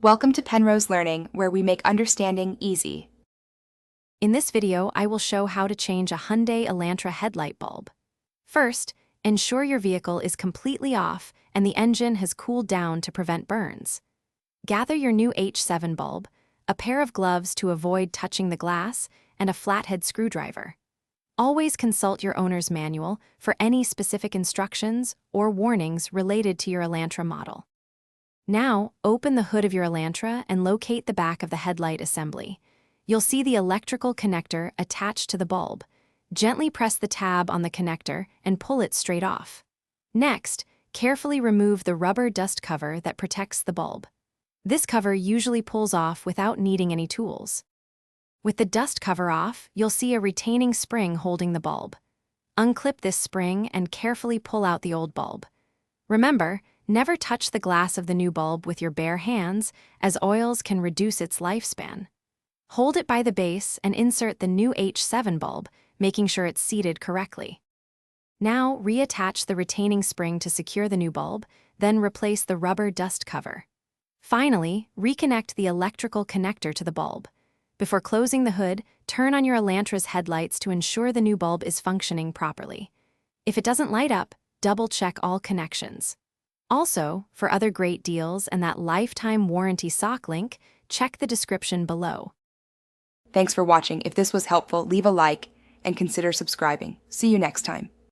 Welcome to Penrose Learning, where we make understanding easy. In this video, I will show how to change a Hyundai Elantra headlight bulb. First, ensure your vehicle is completely off and the engine has cooled down to prevent burns. Gather your new H7 bulb, a pair of gloves to avoid touching the glass, and a flathead screwdriver. Always consult your owner's manual for any specific instructions or warnings related to your Elantra model. Now, open the hood of your Elantra and locate the back of the headlight assembly. You'll see the electrical connector attached to the bulb. Gently press the tab on the connector and pull it straight off. Next, carefully remove the rubber dust cover that protects the bulb. This cover usually pulls off without needing any tools. With the dust cover off, you'll see a retaining spring holding the bulb. Unclip this spring and carefully pull out the old bulb. Remember, never touch the glass of the new bulb with your bare hands, as oils can reduce its lifespan. Hold it by the base and insert the new H7 bulb, making sure it's seated correctly. Now, reattach the retaining spring to secure the new bulb, then replace the rubber dust cover. Finally, reconnect the electrical connector to the bulb. Before closing the hood, turn on your Elantra's headlights to ensure the new bulb is functioning properly. If it doesn't light up, double-check all connections. Also, for other great deals and that lifetime warranty sock link, check the description below. Thanks for watching. If this was helpful, leave a like and consider subscribing. See you next time.